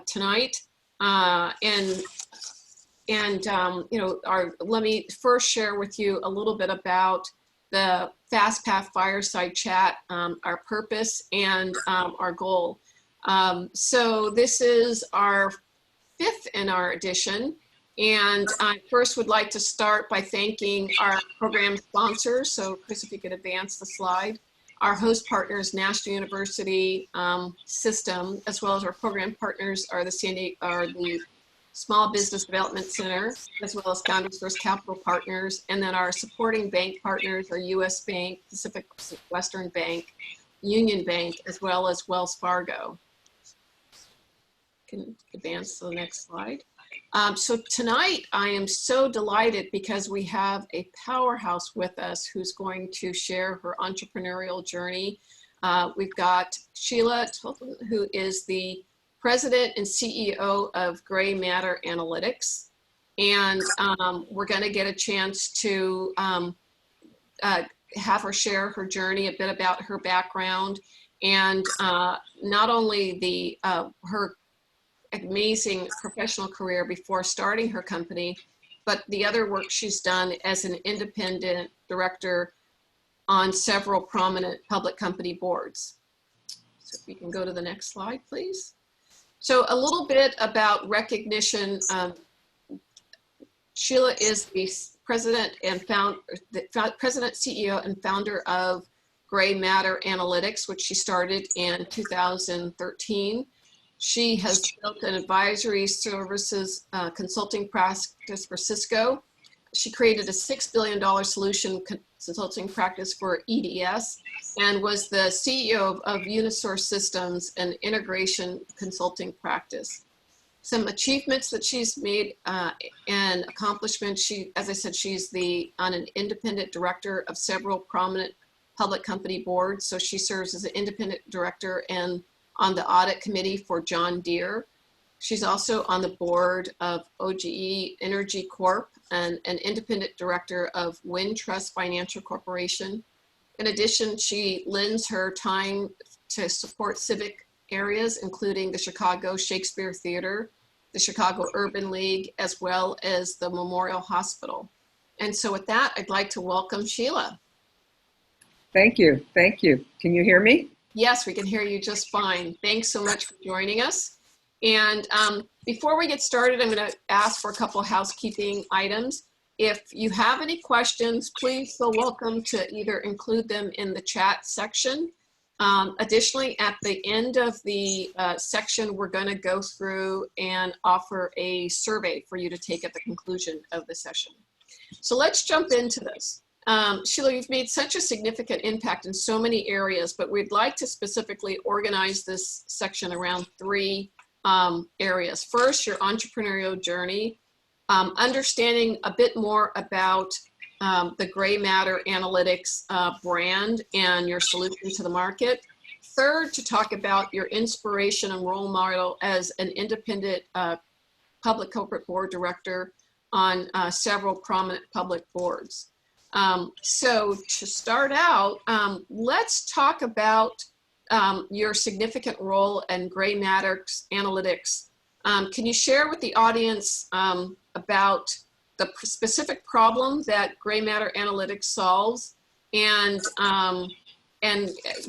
tonight. Let me first share with you a little bit about the Fast Path Fireside Chat, our purpose and our goal. So this is our 5th in our edition. And I first would like to start by thanking our program sponsors. So Chris, if you could advance the slide. Our host partners, National University System, as well as our program partners are the Small Business Development Center, as well as Founders First Capital Partners. And then our supporting bank partners are U.S. Bank, Pacific Western Bank, Union Bank, as well as Wells Fargo. Can advance to the next slide. So tonight I am so delighted because we have a powerhouse with us who's going to share her entrepreneurial journey. We've got Sheila, Talton, who is the President and CEO of Gray Matter Analytics. And we're going to get a chance to have her share her journey, a bit about her background, and not only her amazing professional career before starting her company, but the other work she's done as an independent director on several prominent public company boards. So if we can go to the next slide, please. So a little bit about recognition. Sheila is the president, CEO, and founder of Gray Matter Analytics, which she started in 2013. She has built an advisory services consulting practice for Cisco. She created a $6 billion solution consulting practice for EDS and was the CEO of Unisource Systems, an integration consulting practice. Some achievements that she's made and accomplishments. As I said, she's an independent director of several prominent public company boards. So she serves as an independent director and on the audit committee for John Deere. She's also on the board of OGE Energy Corp and an independent director of Wintrust Financial Corporation. In addition, she lends her time to support civic areas, including the Chicago Shakespeare Theater, the Chicago Urban League, as well as the Memorial Hospital. And so with that, I'd like to welcome Sheila. Thank you. Thank you. Can you hear me? Yes, we can hear you just fine. Thanks so much for joining us. And before we get started, I'm going to ask for a couple of housekeeping items. If you have any questions, please feel welcome to either include them in the chat section. Additionally, at the end of the section, we're going to go through and offer a survey for you to take at the conclusion of the session. So let's jump into this. Sheila, you've made such a significant impact in so many areas, but we'd like to specifically organize this section around 3 areas. First, your entrepreneurial journey, understanding a bit more about the Gray Matter Analytics brand and your solution to the market. Third, to talk about your inspiration and role model as an independent public corporate board director on several prominent public boards. So to start out, let's talk about your significant role in Gray Matter Analytics. Can you share with the audience about the specific problem that Gray Matter Analytics solves, and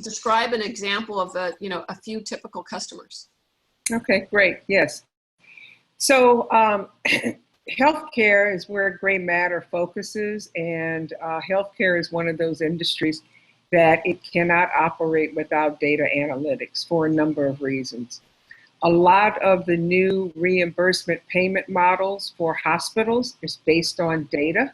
describe an example of a few typical customers? Okay, great. Yes. So healthcare is where Gray Matter focuses, and healthcare is one of those industries that it cannot operate without data analytics for a number of reasons. A lot of the new reimbursement payment models for hospitals is based on data,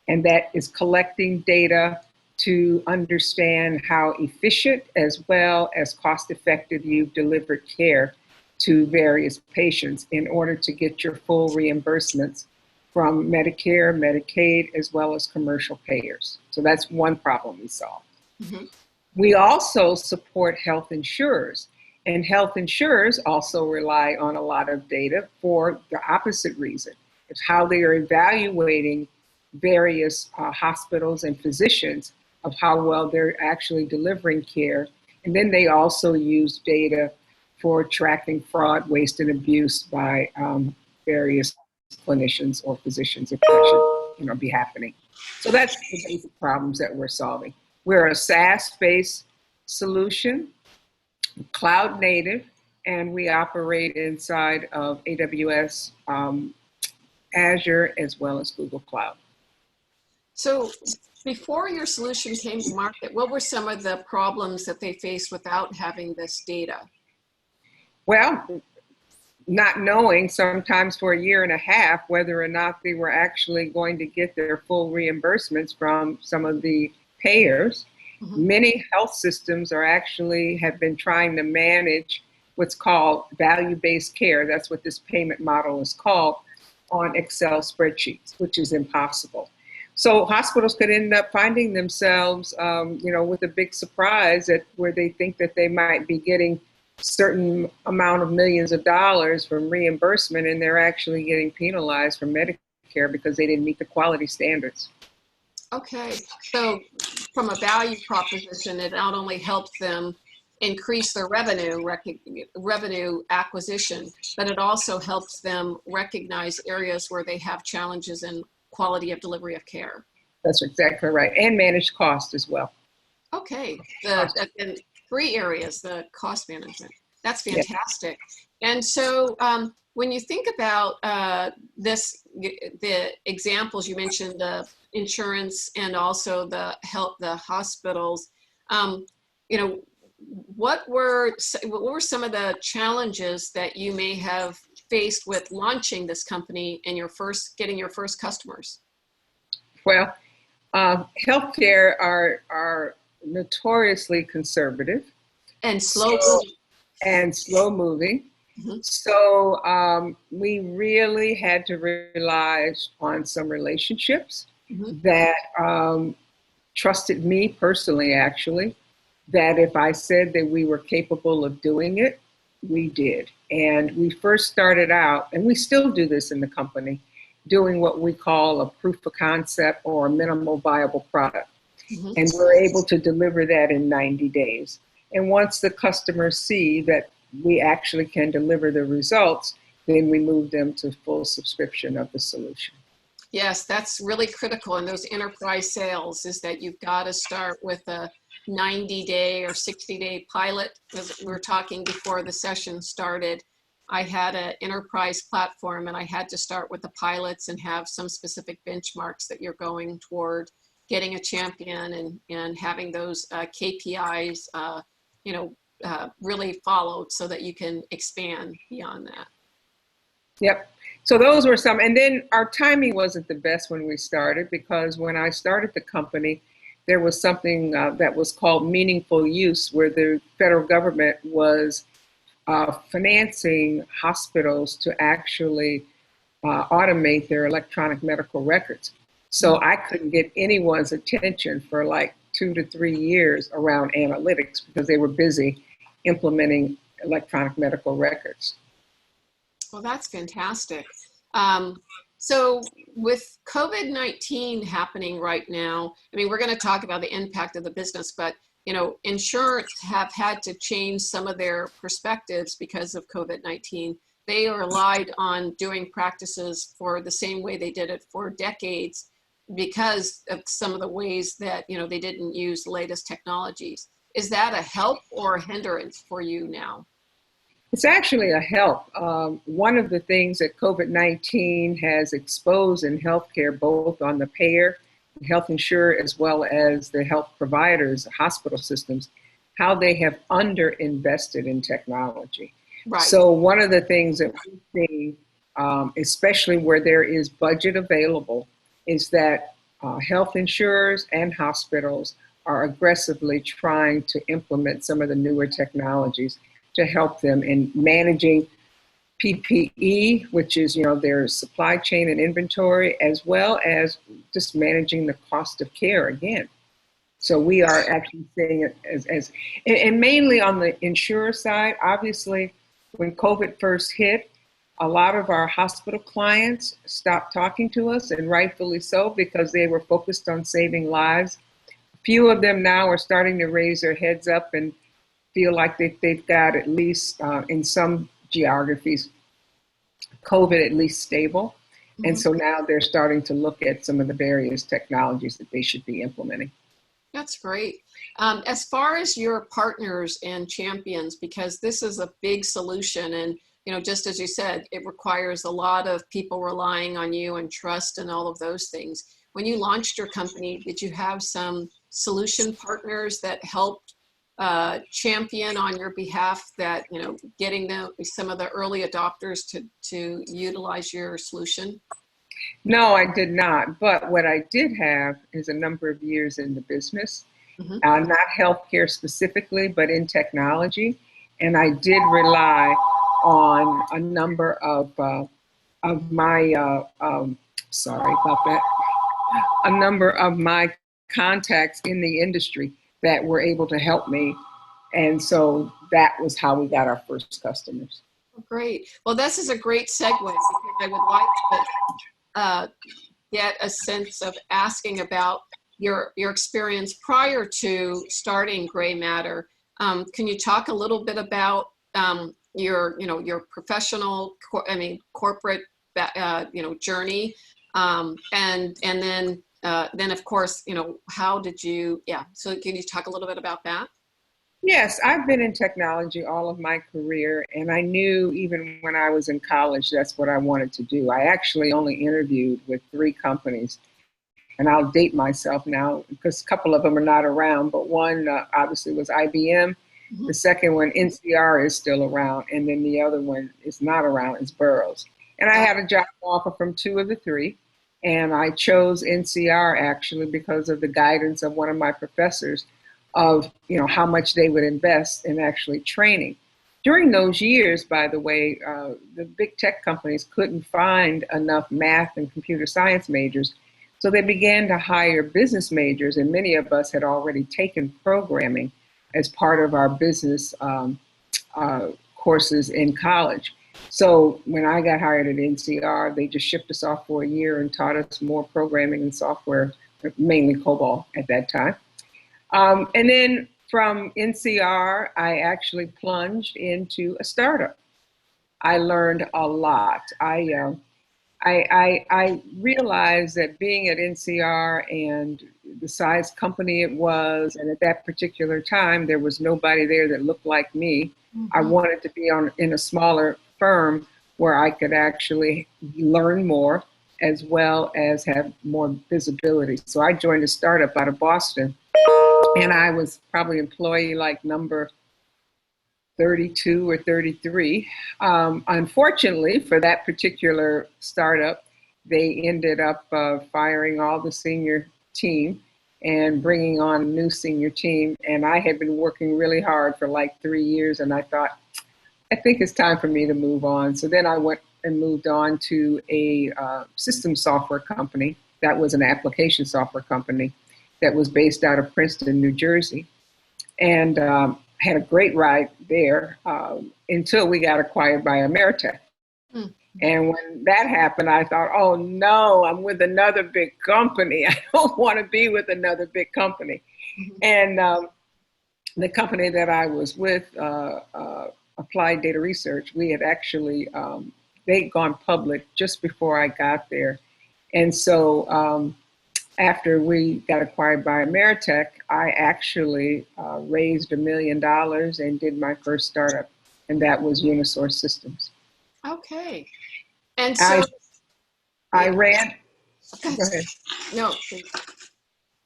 and that is collecting data to understand how efficient as well as cost-effective you've delivered care to various patients in order to get your full reimbursements from Medicare, Medicaid, as well as commercial payers. So that's one problem we solve. Mm-hmm. We also support health insurers, and health insurers also rely on a lot of data for the opposite reason. It's how they are evaluating various hospitals and physicians of how well they're actually delivering care. And then they also use data for tracking fraud, waste, and abuse by various clinicians or physicians, if that should, be happening. So that's the basic problems that we're solving. We're a SaaS-based solution, cloud native, and we operate inside of AWS, Azure, as well as Google Cloud. So before your solution came to market, what were some of the problems that they faced without having this data? Well, not knowing sometimes for a year and a half whether or not they were actually going to get their full reimbursements from some of the payers. Mm-hmm. Many health systems have been trying to manage what's called value-based care. That's what this payment model is called, on Excel spreadsheets, which is impossible. So hospitals could end up finding themselves, with a big surprise where they think that they might be getting certain amount of millions of dollars from reimbursement, and they're actually getting penalized from Medicare because they didn't meet the quality standards. Okay, so from a value proposition, it not only helps them increase their revenue acquisition, but it also helps them recognize areas where they have challenges in quality of delivery of care. That's exactly right, and manage cost as well. Okay, and 3 areas, the cost management. That's fantastic. Yeah. And so when you think about the examples you mentioned, the insurance and also the hospitals, what were some of the challenges that you may have faced with launching this company and getting your first customers? Well, healthcare are notoriously conservative and slow moving. Mm-hmm. So we really had to rely on some relationships mm-hmm. that trusted me personally, actually, that if I said that we were capable of doing it, we did. And we first started out, and we still do this in the company, doing what we call a proof of concept or a minimal viable product. Mm-hmm. And we're able to deliver that in 90 days. And once the customers see that we actually can deliver the results, then we move them to full subscription of the solution. Yes, that's really critical in those enterprise sales, is that you've got to start with a 90-day or 60-day pilot. As we were talking before the session started, I had an enterprise platform and I had to start with the pilots and have some specific benchmarks that you're going toward getting a champion and having those KPIs, really followed so that you can expand beyond that. Yep. So those were some, and then our timing wasn't the best when we started, because when I started the company, there was something that was called meaningful use, where the federal government was financing hospitals to actually automate their electronic medical records. So I couldn't get anyone's attention for like 2 to 3 years around analytics because they were busy implementing electronic medical records. Well, that's fantastic. So with COVID-19 happening right now, I mean, we're going to talk about the impact of the business, but insurance have had to change some of their perspectives because of COVID-19. They relied on doing practices for the same way they did it for decades because of some of the ways that, they didn't use the latest technologies. Is that a help or a hindrance for you now? It's actually a help. One of the things that COVID-19 has exposed in healthcare, both on the payer, health insurer, as well as the health providers, hospital systems, how they have underinvested in technology. Right. So one of the things that we see, especially where there is budget available, is that health insurers and hospitals are aggressively trying to implement some of the newer technologies to help them in managing PPE, which is, their supply chain and inventory, as well as just managing the cost of care again. So we are actually seeing it as and mainly on the insurer side. Obviously, when COVID first hit, a lot of our hospital clients stopped talking to us, and rightfully so, because they were focused on saving lives. Few of them now are starting to raise their heads up and feel like they've got at least in some geographies, COVID at least stable. And Mhm. so now they're starting to look at some of the various technologies that they should be implementing. That's great. As far as your partners and champions, because this is a big solution, and just as you said, it requires a lot of people relying on you and trust and all of those things. When you launched your company, did you have some solution partners that helped champion on your behalf, that getting some of the early adopters to utilize your solution? No, I did not. But what I did have is a number of years in the business, Hmm. not healthcare specifically, but in technology. And I did rely on a number of my, sorry about that, a number of my contacts in the industry that were able to help me. And so that was how we got our first customers. Great. Well, this is a great segue, because I would like to get a sense of asking about your experience prior to starting Gray Matter. Can you talk a little bit about your professional, corporate, journey, and then of course, how did you? Yeah. So can you talk a little bit about that? Yes, I've been in technology all of my career, and I knew even when I was in college that's what I wanted to do. I actually only interviewed with 3 companies, and I'll date myself now because a couple of them are not around, but one obviously was IBM. Mhm. The second one, NCR, is still around, and then the other one is not around, is Burroughs. And I had a job offer from 2 of the 3, and I chose NCR actually because of the guidance of one of my professors of how much they would invest in actually training. During those years, by the way, the big tech companies couldn't find enough math and computer science majors, so they began to hire business majors, and many of us had already taken programming as part of our business courses in college. So when I got hired at NCR, they just shipped us off for a year and taught us more programming and software, mainly COBOL at that time. And then from NCR, I actually plunged into a startup. I learned a lot. I realized that being at NCR and the size company it was, and at that particular time, there was nobody there that looked like me. I Mhm. wanted to be in a smaller firm where I could actually learn more as well as have more visibility. So I joined a startup out of Boston, and I was probably employee like number 32 or 33. Unfortunately, for that particular startup, they ended up firing all the senior team and bringing on a new senior team. And I had been working really hard for like 3 years, and I thought, I think it's time for me to move on. So then I went and moved on to a system software company that was an application software company that was based out of Princeton, New Jersey. And had a great ride there until we got acquired by Ameritech. Mhm. And when that happened, I thought, oh no, I'm with another big company. I don't want to be with another big company. Mhm. And the company that I was with, Applied Data Research, we had actually, they'd gone public just before I got there. And so after we got acquired by Ameritech, I actually raised $1 million and did my first startup, and that was Unisource Systems. Okay. And I so, I yeah. ran. Okay. Go ahead. No.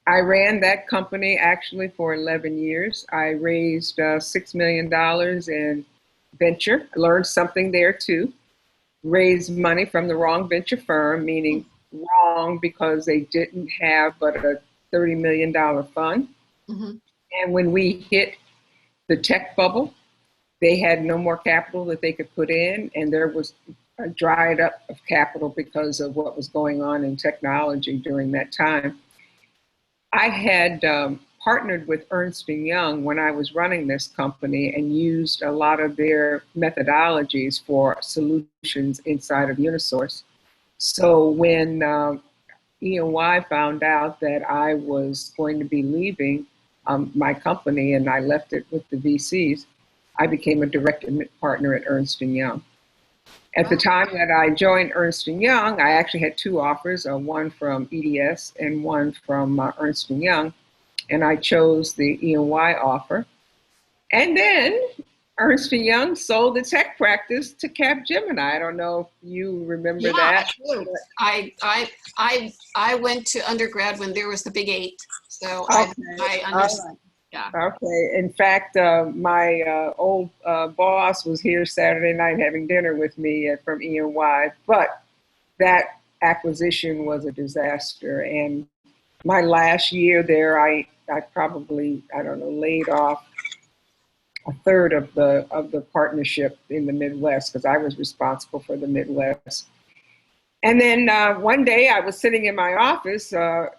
I ran that company actually for 11 years. I raised $6 million in venture. I learned something there too. Raised money from the wrong venture firm, meaning wrong because they didn't have but a $30 million fund. Mhm. And when we hit the tech bubble, they had no more capital that they could put in, and there was a dried up of capital because of what was going on in technology during that time. I had partnered with Ernst & Young when I was running this company and used a lot of their methodologies for solutions inside of Unisource. So when E&Y found out that I was going to be leaving, my company and I left it with the VCs, I became a direct partner at Ernst & Young. At the time that I joined Ernst & Young, I actually had two offers, one from EDS and one from Ernst & Young, and I chose the E&Y offer. And then Ernst & Young sold the tech practice to Capgemini. I don't know if you remember that. I went to undergrad when there was the Big Eight, so Okay. I understand. Yeah. Okay. In fact, my old boss was here Saturday night having dinner with me from E&Y, but that acquisition was a disaster. And my last year there, I probably, I don't know, laid off a third of the partnership in the Midwest because I was responsible for the Midwest. And then one day I was sitting in my office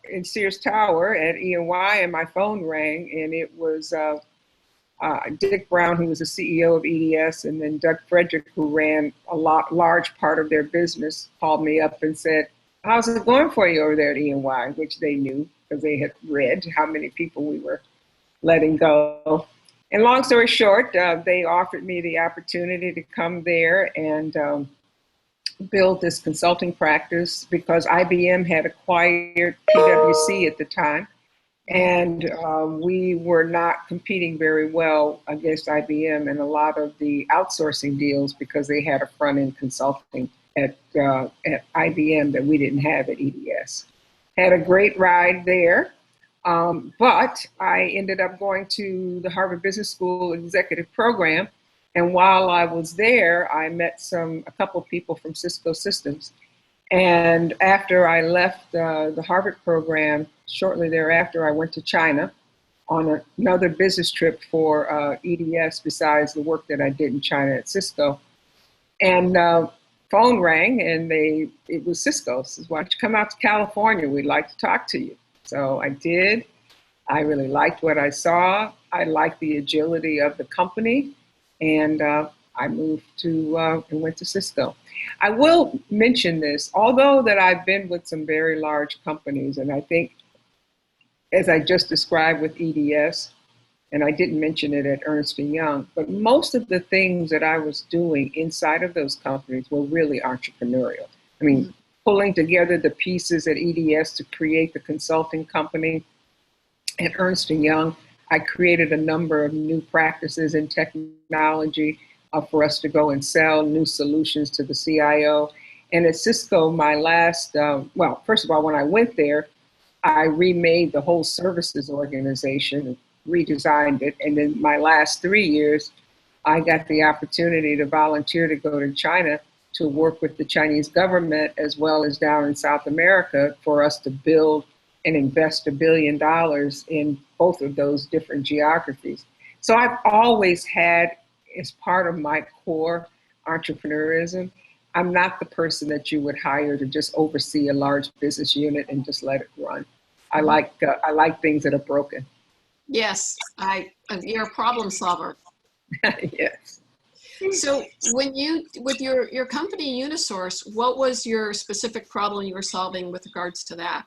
in Sears Tower at E&Y and my phone rang and it was Dick Brown, who was the CEO of EDS, and then Doug Frederick, who ran a large part of their business, called me up and said, "How's it going for you over there at E&Y?" Which they knew because they had read how many people we were letting go. And long story short, they offered me the opportunity to come there and build this consulting practice because IBM had acquired PwC at the time. And we were not competing very well against IBM in a lot of the outsourcing deals because they had a front-end consulting at IBM that we didn't have at EDS. Had a great ride there, but I ended up going to the Harvard Business School executive program. And while I was there, I met a couple of people from Cisco Systems. And after I left the Harvard program, shortly thereafter, I went to China on another business trip for EDS besides the work that I did in China at Cisco. And phone rang and it was Cisco. Says, "Why don't you come out to California? We'd like to talk to you." So I did. I really liked what I saw. I liked the agility of the company. And I moved to and went to Cisco. I will mention this, although that I've been with some very large companies, and I think, as I just described with EDS, and I didn't mention it at Ernst & Young, but most of the things that I was doing inside of those companies were really entrepreneurial. I mean, pulling together the pieces at EDS to create the consulting company. At Ernst & Young, I created a number of new practices in technology for us to go and sell new solutions to the CIO. And at Cisco, my last, well, first of all, when I went there, I remade the whole services organization, redesigned it. And then my last 3 years, I got the opportunity to volunteer to go to China to work with the Chinese government as well as down in South America for us to build and invest $1 billion in both of those different geographies. So I've always had, as part of my core entrepreneurism, I'm not the person that you would hire to just oversee a large business unit and just let it run. I like things that are broken. Yes, you're a problem solver. Yes. So when with your company Unisource, what was your specific problem you were solving with regards to that?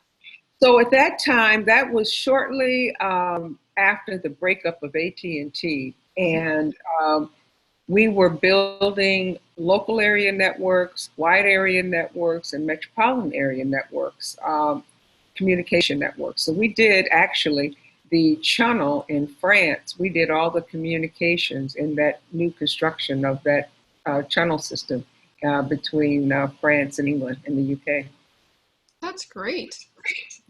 So at that time, that was shortly after the breakup of AT&T, and we were building local area networks, wide area networks, and metropolitan area networks, communication networks. So we did actually the channel in France. We did all the communications in that new construction of that channel system between France and England and the UK. That's great.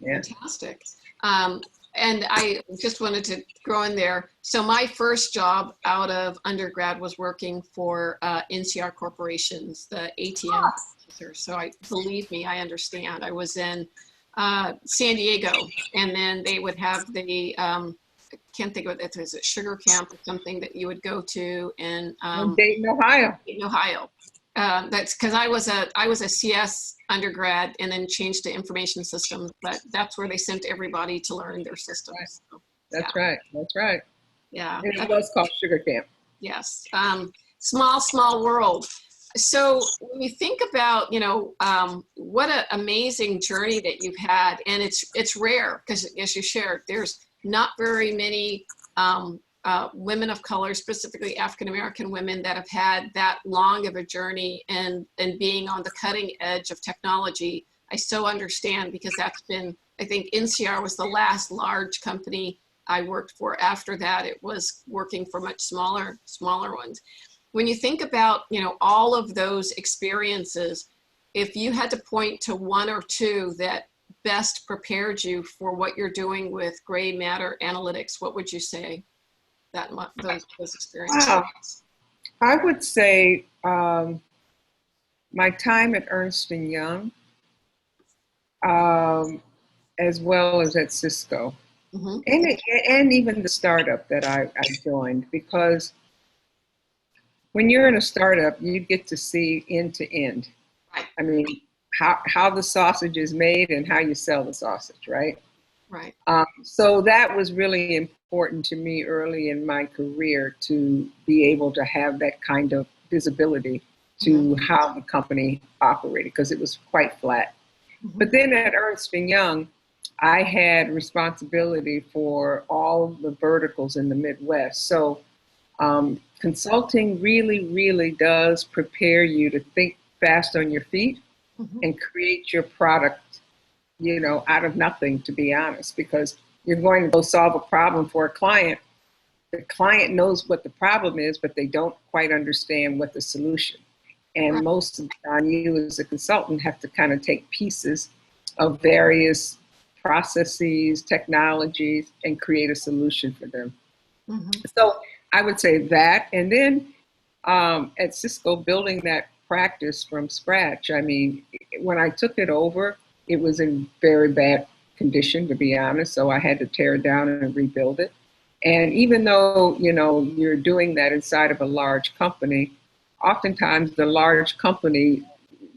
Yeah. Fantastic. And I just wanted to throw in there. So my first job out of undergrad was working for NCR Corporations, the ATM officer. So believe me, I understand. I was in San Diego, and then they would have the, can't think of it, is it Sugar Camp or something that you would go to in Dayton, Ohio. Dayton, Ohio. That's because I was a CS undergrad and then changed to information systems, but that's where they sent everybody to learn their systems. Right. So, That's right. That's right. Yeah. And it was called Sugar Camp. Yes. Small world. So when you think about, what an amazing journey that you've had, and it's rare because, as you shared, there's not very many women of color, specifically African-American women, that have had that long of a journey and being on the cutting edge of technology. I so understand, because that's been, I think NCR was the last large company I worked for. After that, it was working for much smaller ones. When you think about, all of those experiences, if you had to point to one or two that best prepared you for what you're doing with gray matter analytics, what would you say those experiences? Wow. I would say my time at Ernst & Young, as well as at Cisco, Mm-hmm. and even the startup that I joined, because when you're in a startup, you get to see end to end. Right. I mean, how the sausage is made and how you sell the sausage, right? Right. So that was really important to me early in my career, to be able to have that kind of visibility to how the company operated, because it was quite flat. Mm-hmm. But then at Ernst & Young, I had responsibility for all the verticals in the Midwest. So consulting really, really does prepare you to think fast on your feet and create your product, out of nothing, to be honest, because you're going to go solve a problem for a client. The client knows what the problem is, but they don't quite understand what the solution. And most of the time, you as a consultant have to kind of take pieces of various processes, technologies, and create a solution for them. So I would say that. And then at Cisco, building that practice from scratch. I mean, when I took it over, it was in very bad condition, to be honest. So I had to tear it down and rebuild it. And even though, you're doing that inside of a large company, oftentimes the large company,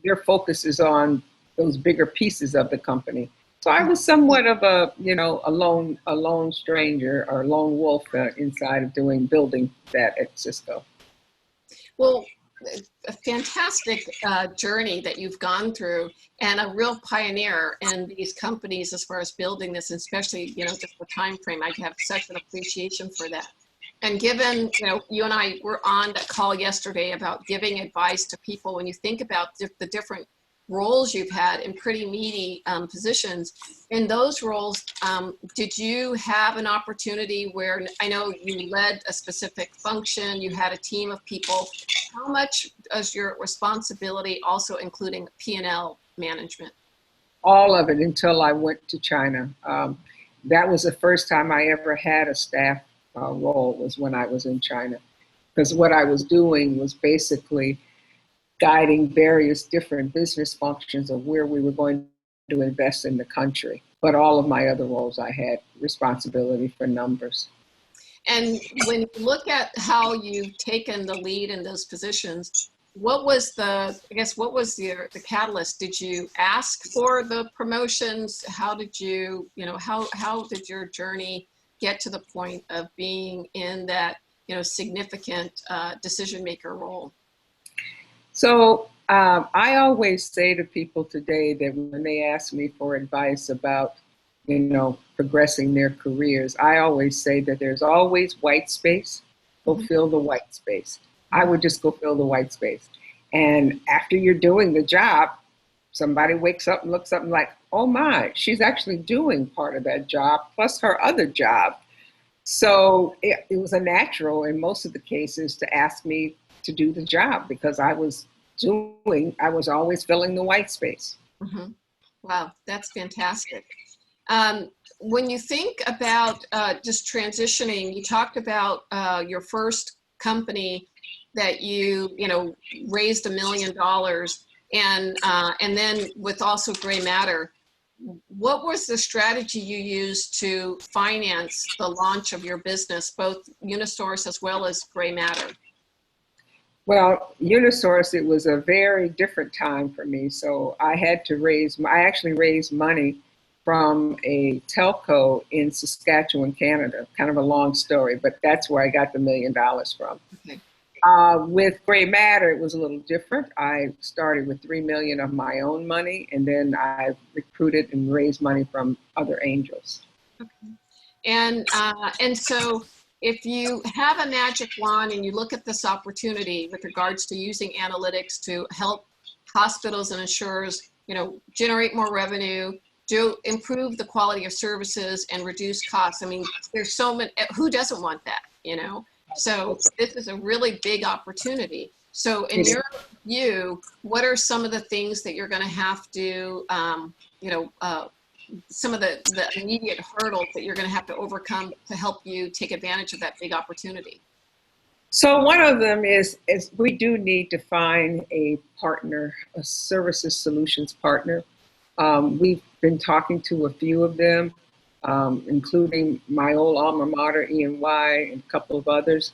their focus is on those bigger pieces of the company. So I was somewhat of a, a lone stranger or lone wolf inside of building that at Cisco. Well, a fantastic journey that you've gone through, and a real pioneer in these companies as far as building this, and especially, just the time frame. I have such an appreciation for that. And given, you and I were on that call yesterday about giving advice to people, when you think about the different roles you've had in pretty meaty positions. In those roles, did you have an opportunity where, I know you led a specific function, you had a team of people. How much is your responsibility also including P&L management? All of it, until I went to China. That was the first time I ever had a staff role, was when I was in China. Because what I was doing was basically guiding various different business functions of where we were going to invest in the country. But all of my other roles, I had responsibility for numbers. And when you look at how you've taken the lead in those positions, what was the catalyst? Did you ask for the promotions? How did you, how did your journey get to the point of being in that, significant decision maker role? So I always say to people today that when they ask me for advice about, progressing their careers, I always say that there's always white space. Go fill the white space. I would just go fill the white space. And after you're doing the job, somebody wakes up and looks up and like, oh my, she's actually doing part of that job plus her other job. So it was a natural in most of the cases to ask me to do the job, because I was always filling the white space. Mm-hmm. Wow, that's fantastic. When you think about just transitioning, you talked about your first company that you raised $1 million, and then with also Gray Matter. What was the strategy you used to finance the launch of your business, both Unisource as well as Gray Matter? Well, Unisource, it was a very different time for me. So I actually raised money from a telco in Saskatchewan, Canada. Kind of a long story, but that's where I got the $1 million from. Okay. With Gray Matter, it was a little different. I started with $3 million of my own money, and then I recruited and raised money from other angels. Okay. And so if you have a magic wand and you look at this opportunity with regards to using analytics to help hospitals and insurers, generate more revenue, improve the quality of services and reduce costs. I mean, there's so many, who doesn't want that, So this is a really big opportunity. So in your view, what are some of the things that you're going to have to, some of the immediate hurdles that you're going to have to overcome to help you take advantage of that big opportunity? So one of them is we do need to find a partner, a services solutions partner. We've been talking to a few of them, including my old alma mater, E&Y, and a couple of others.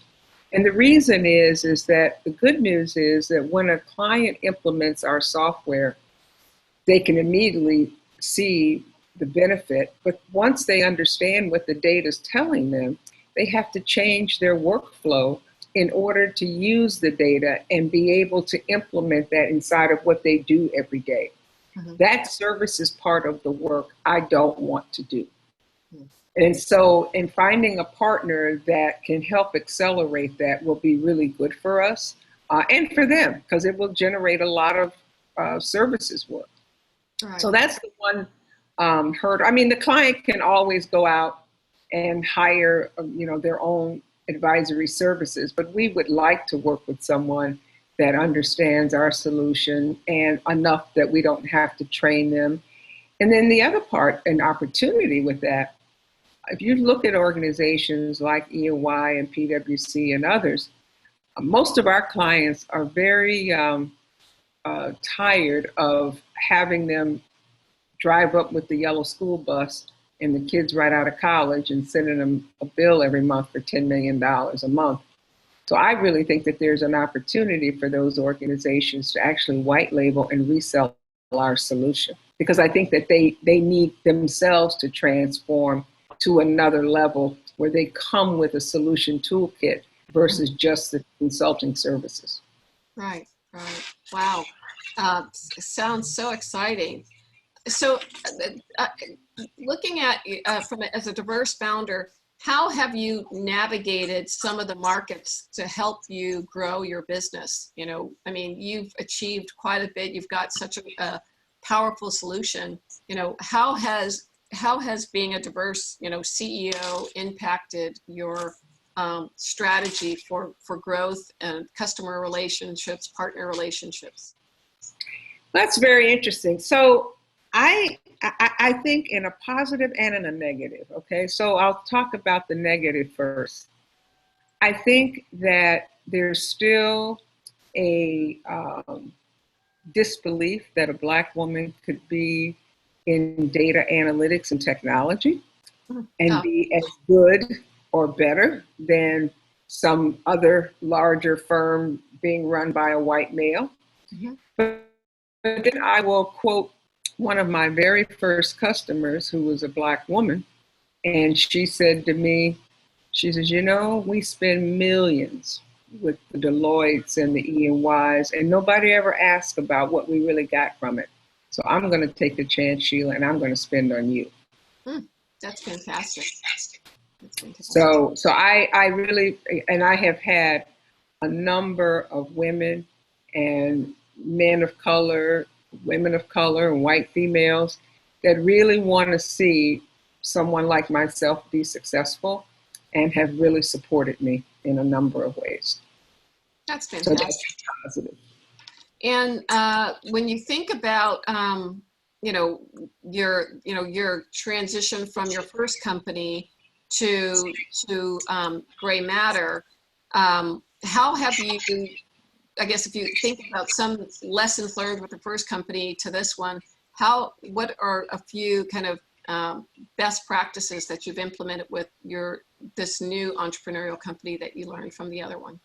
And the reason is that the good news is that when a client implements our software, they can immediately see the benefit. But once they understand what the data is telling them, they have to change their workflow in order to use the data and be able to implement that inside of what they do every day. Mm-hmm. That service is part of the work I don't want to do. Mm-hmm. And so in finding a partner that can help accelerate that will be really good for us and for them, because it will generate a lot of services work. Right. So that's the one hurdle. I mean, the client can always go out and hire, their own advisory services, but we would like to work with someone that understands our solution and enough that we don't have to train them. And then the other part, an opportunity with that, if you look at organizations like E&Y and PwC and others, most of our clients are very tired of having them drive up with the yellow school bus and the kids right out of college and sending them a bill every month for $10 million a month. So I really think that there's an opportunity for those organizations to actually white label and resell our solution, because I think that they need themselves to transform to another level where they come with a solution toolkit versus just the consulting services. Right. Wow. Sounds so exciting. So looking at as a diverse founder, how have you navigated some of the markets to help you grow your business? I mean, you've achieved quite a bit. You've got such a powerful solution. How has being a diverse, CEO impacted your strategy for growth and customer relationships, partner relationships? That's very interesting. So I think in a positive and in a negative. Okay, so I'll talk about the negative first. I think that there's still a disbelief that a Black woman could be in data analytics and technology and be as good or better than some other larger firm being run by a white male. Mm-hmm. But then I will quote one of my very first customers who was a Black woman. And she said to me, she says, we spend millions with the Deloittes and the E&Ys, and nobody ever asks about what we really got from it. So I'm going to take the chance, Sheila, and I'm going to spend on you. That's fantastic. So I really, and I have had a number of women and men of color, women of color, and white females that really want to see someone like myself be successful and have really supported me in a number of ways. That's fantastic. So that's positive. And when you think about, your transition from your first company to Gray Matter, how have you, I guess if you think about some lessons learned with the first company to this one, what are a few kind of best practices that you've implemented with this new entrepreneurial company that you learned from the other one?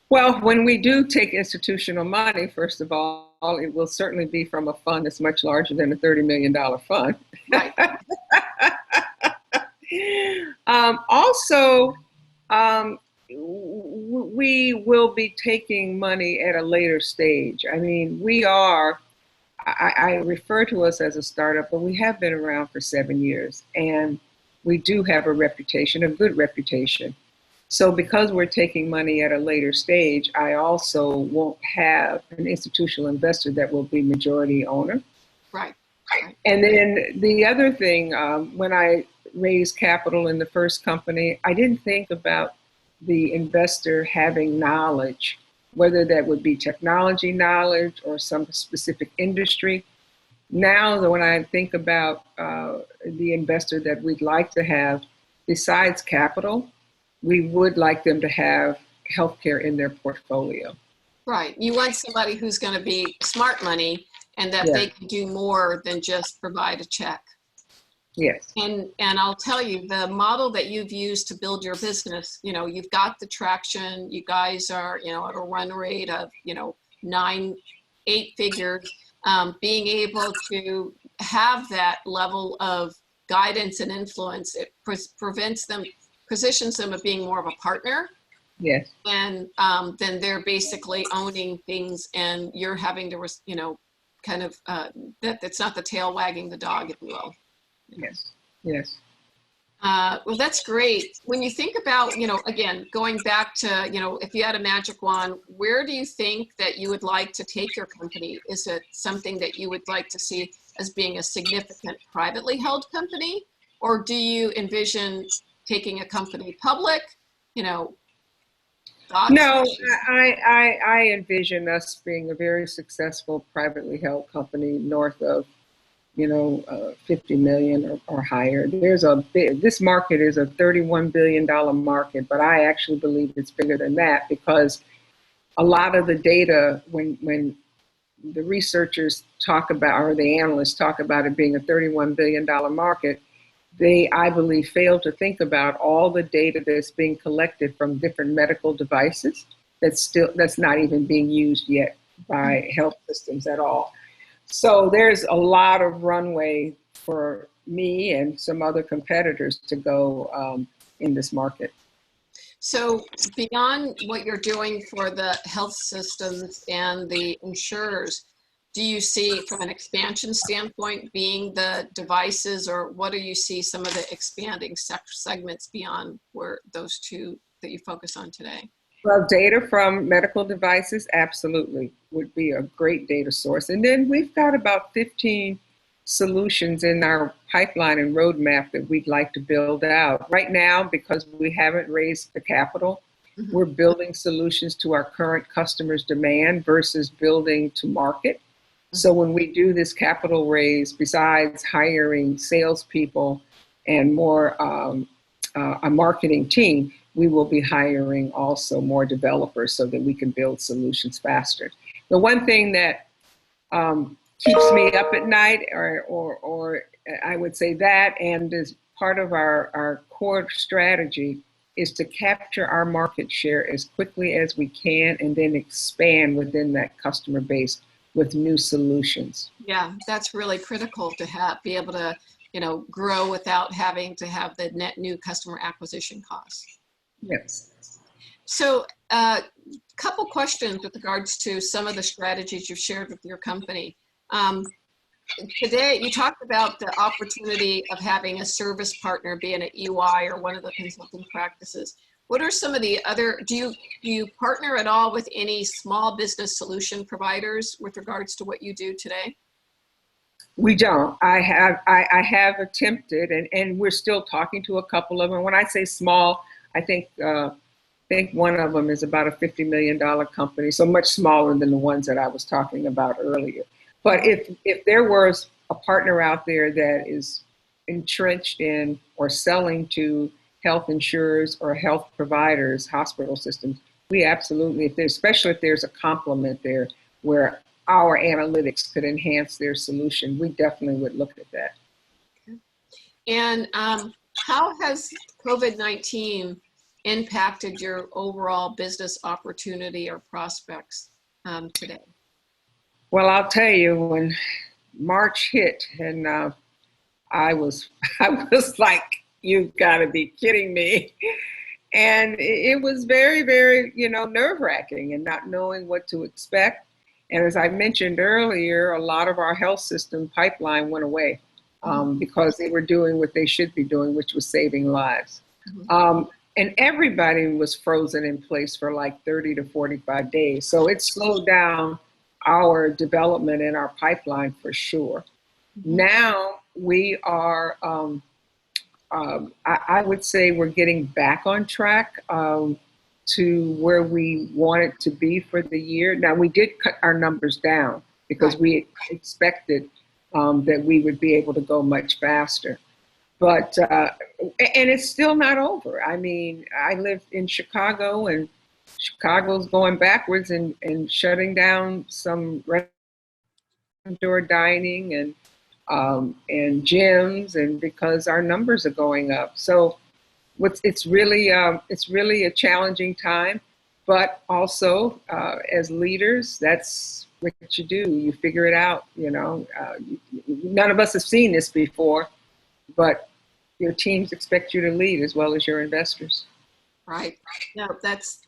Well, when we do take institutional money, first of all, it will certainly be from a fund that's much larger than a $30 million fund. Right. Also, we will be taking money at a later stage. I mean, I refer to us as a startup, but we have been around for 7 years. And we do have a reputation, a good reputation. So because we're taking money at a later stage, I also won't have an institutional investor that will be majority owner. Right. And then the other thing, when I raised capital in the first company, I didn't think about the investor having knowledge, whether that would be technology knowledge or some specific industry. Now, when I think about the investor that we'd like to have, besides capital, we would like them to have healthcare in their portfolio. Right. You want somebody who's going to be smart money and that they can do more than just provide a check. Yes. And I'll tell you, the model that you've used to build your business, you've got the traction. You guys are, at a run rate of, 8 figures. Being able to have that level of guidance and influence, it positions them of being more of a partner. Yes. And then they're basically owning things, and you're having to, that's not the tail wagging the dog, if you will. Yes. Yes. Well, that's great. When you think about, again, going back to, if you had a magic wand, where do you think that you would like to take your company? Is it something that you would like to see as being a significant privately held company? Or do you envision taking a company public? No, I envision us being a very successful privately held company north of 50 million or higher. This market is a $31 billion market, but I actually believe it's bigger than that, because a lot of the data, when the researchers talk about, or the analysts talk about it being a $31 billion market, they, I believe, fail to think about all the data that's being collected from different medical devices that's not even being used yet by health systems at all. So there's a lot of runway for me and some other competitors to go in this market. So beyond what you're doing for the health systems and the insurers, do you see from an expansion standpoint being the devices, or what do you see some of the expanding segments beyond where those two that you focus on today? Well, data from medical devices absolutely would be a great data source. And then we've got about 15 solutions in our pipeline and roadmap that we'd like to build out. Right now, because we haven't raised the capital, we're building solutions to our current customers' demand versus building to market. So when we do this capital raise, besides hiring salespeople and more a marketing team, we will be hiring also more developers so that we can build solutions faster. The one thing that keeps me up at night, or I would say that, and is part of our core strategy, is to capture our market share as quickly as we can and then expand within that customer base with new solutions. Yeah, that's really critical to be able to, grow without having to have the net new customer acquisition costs. Yes. So a couple questions with regards to some of the strategies you've shared with your company. Today, you talked about the opportunity of having a service partner, be it an EY or one of the consulting practices. What are some of the other, do you partner at all with any small business solution providers with regards to what you do today? We don't. I have attempted, and we're still talking to a couple of them. When I say small, I think one of them is about a $50 million company, so much smaller than the ones that I was talking about earlier. But if there was a partner out there that is entrenched in or selling to health insurers or health providers, hospital systems, we absolutely, especially if there's a complement there where our analytics could enhance their solution, we definitely would look at that. Okay. And how has COVID-19 impacted your overall business opportunity or prospects today? Well, I'll tell you, when March hit, and I was like, you've got to be kidding me. And it was very, very, nerve-wracking, and not knowing what to expect. And as I mentioned earlier, a lot of our health system pipeline went away. because they were doing what they should be doing, which was saving lives. Mhm. And everybody was frozen in place for like 30 to 45 days. So it slowed down our development in our pipeline for sure. Mhm. Now we are, I would say we're getting back on track to where we wanted to be for the year. Now we did cut our numbers down because Right. we expected that we would be able to go much faster. But and it's still not over. I mean, I live in Chicago, and Chicago's going backwards and shutting down some door dining and gyms, and because our numbers are going up. So it's really a challenging time, but also as leaders, that's what you do. You figure it out. You know, none of us have seen this before, but your teams expect you to lead as well as your investors. Right. No, that's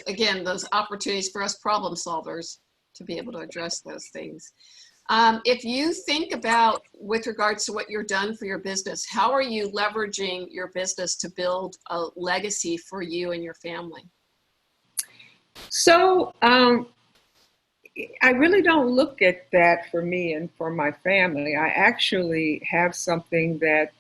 again those opportunities for us problem solvers to be able to address those things. If you think about with regards to what you're done for your business, how are you leveraging your business to build a legacy for you and your family? So I really don't look at that for me and for my family. I actually have something that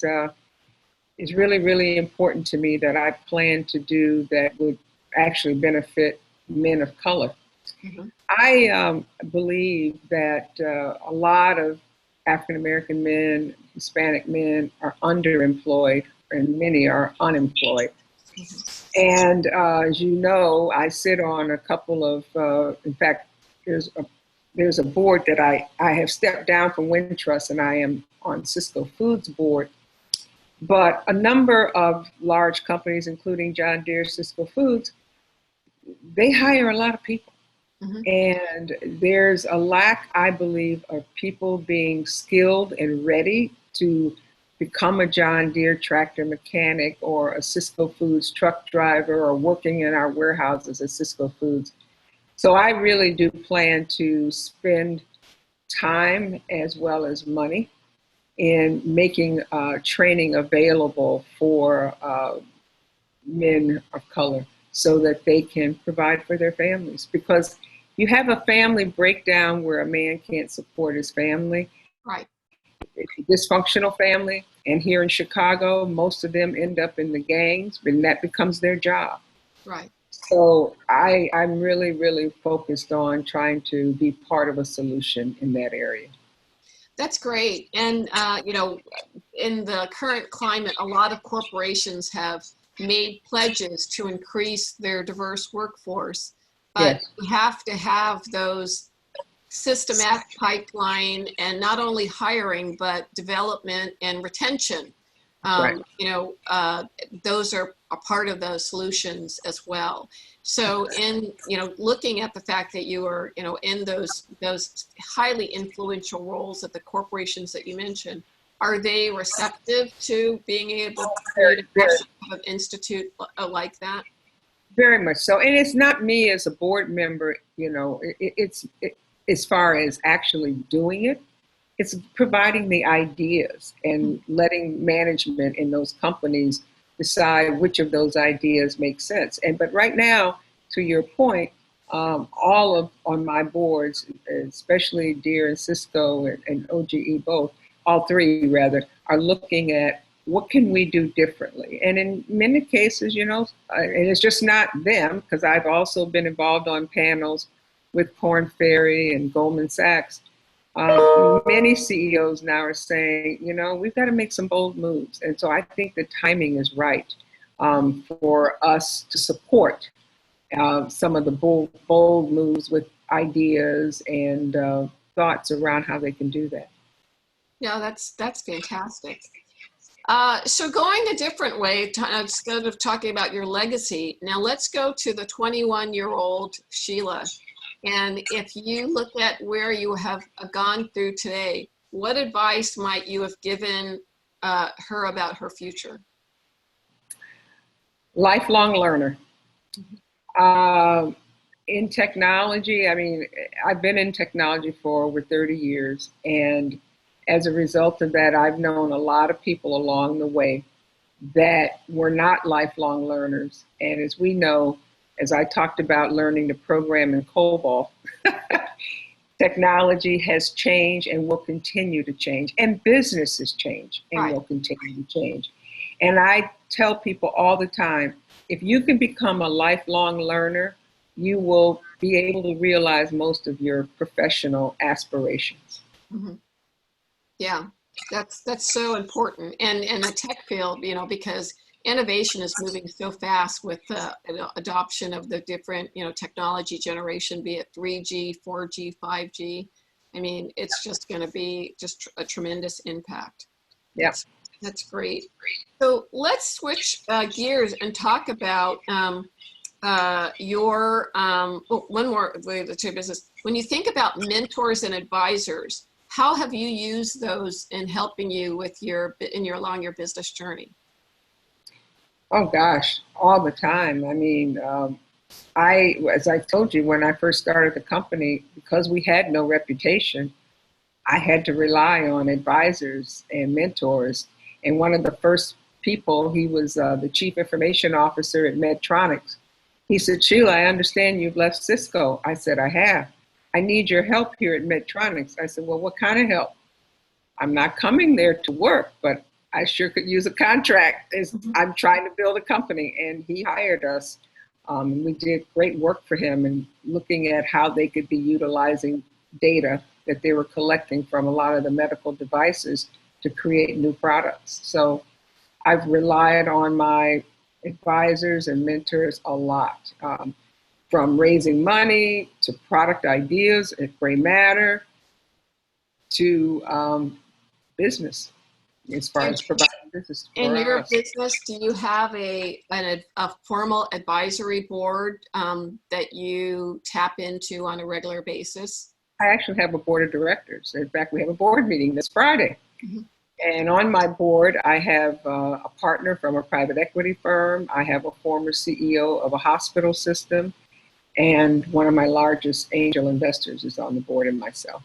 is really, really important to me that I plan to do that would actually benefit men of color. Mhm. I believe that a lot of African American men, Hispanic men are underemployed, and many are unemployed. Mhm. And as you know, I sit on a couple of, in fact, there's a there's a board that I have stepped down from Wintrust, and I am on Cisco Foods board. But a number of large companies, including John Deere, Cisco Foods, they hire a lot of people. Mhm. And there's a lack, I believe, of people being skilled and ready to become a John Deere tractor mechanic or a Cisco Foods truck driver or working in our warehouses at Cisco Foods. So I really do plan to spend time as well as money in making training available for men of color so that they can provide for their families. Because you have a family breakdown where a man can't support his family, Right. it's a dysfunctional family. And here in Chicago, most of them end up in the gangs, and that becomes their job. Right. So I'm really, really focused on trying to be part of a solution in that area. That's great. And, in the current climate, a lot of corporations have made pledges to increase their diverse workforce, but Yes, we have to have those systematic pipeline and not only hiring, but development and retention. right. Those are a part of those solutions as well. So looking at the fact that you are, in those highly influential roles at the corporations that you mentioned, are they receptive to being able to create Very, a very, national kind of institute like that? very much so. And it's not me as a board member, as far as actually doing it, it's providing the ideas and letting management in those companies decide which of those ideas make sense. But right now, to your point, all of on my boards, especially Deere and Cisco and OGE both, all three rather, are looking at what can we do differently. And in many cases, and it's just not them, because I've also been involved on panels with Korn Ferry and Goldman Sachs. Many CEOs now are saying, we've got to make some bold moves. And so I think the timing is right for us to support some of the bold moves with ideas and thoughts around how they can do that. Yeah, that's fantastic. So going a different way, instead of talking about your legacy, now let's go to the 21-year-old Sheila. And if you look at where you have gone through today, what advice might you have given her about her future? Lifelong learner. Mhm. Um, in technology, I mean, I've been in technology for over 30 years, and as a result of that, I've known a lot of people along the way that were not lifelong learners. And as we know, as I talked about learning to program in COBOL, technology has changed and will continue to change, and businesses change and Right. will continue to change. And I tell people all the time, if you can become a lifelong learner, you will be able to realize most of your professional aspirations. Mhm. Yeah, that's so important. And in the tech field, because innovation is moving so fast with the adoption of the different, technology generation, be it 3G, 4G, 5G. I mean, it's just going to be just a tremendous impact. Yeah. That's great. So let's switch gears and talk about one more related to your business. When you think about mentors and advisors, how have you used those in helping you with along your business journey? Oh gosh, all the time. I mean, as I told you, when I first started the company, because we had no reputation, I had to rely on advisors and mentors. And one of the first people, he was the chief information officer at Medtronics. He said, Sheila, I understand you've left Cisco. I said, I have. I need your help here at Medtronics. I said, well, what kind of help? I'm not coming there to work, but I sure could use a contract. I'm trying to build a company. And he hired us. And we did great work for him and looking at how they could be utilizing data that they were collecting from a lot of the medical devices to create new products. So I've relied on my advisors and mentors a lot, from raising money to product ideas at Gray Matter to business, as far as providing business In for your us. business, do you have a formal advisory board that you tap into on a regular basis? I actually have a board of directors. In fact, we have a board meeting this Friday. Mhm. And on my board, I have a partner from a private equity firm. I have a former CEO of a hospital system. And one of my largest angel investors is on the board, and myself.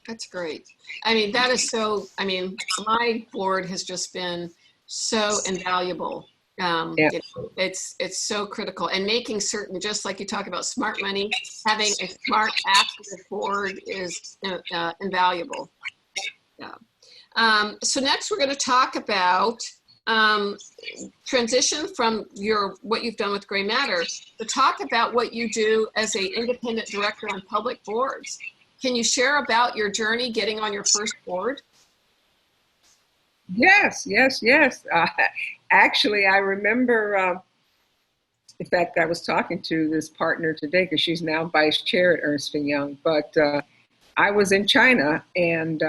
That's great. I mean, my board has just been so invaluable. Yeah. It's so critical, and making certain, just like you talk about smart money, having a smart active board is invaluable. Yeah. So next, we're going to talk about transition from what you've done with Gray Matter to talk about what you do as an independent director on public boards. Can you share about your journey getting on your first board? Yes, yes, yes. Actually, I remember, in fact, I was talking to this partner today because she's now vice chair at Ernst & Young. But I was in China, and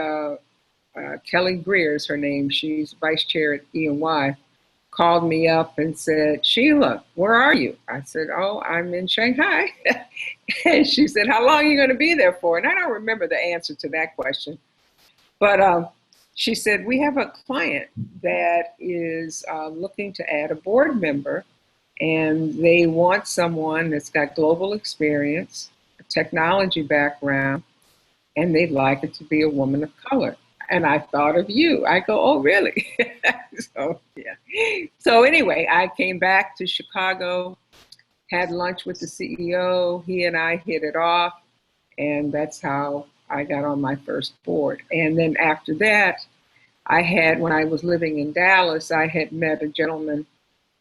Kelly Greer is her name. She's vice chair at E&Y. Called me up and said, Sheila, where are you? I said, oh, I'm in Shanghai. And she said, how long are you going to be there for? And I don't remember the answer to that question. But she said, we have a client that is looking to add a board member, and they want someone that's got global experience, a technology background, and they'd like it to be a woman of color. And I thought of you. I go, oh, really? So, yeah. So anyway, I came back to Chicago, had lunch with the CEO. He and I hit it off, and that's how I got on my first board. And then after that, when I was living in Dallas, I had met a gentleman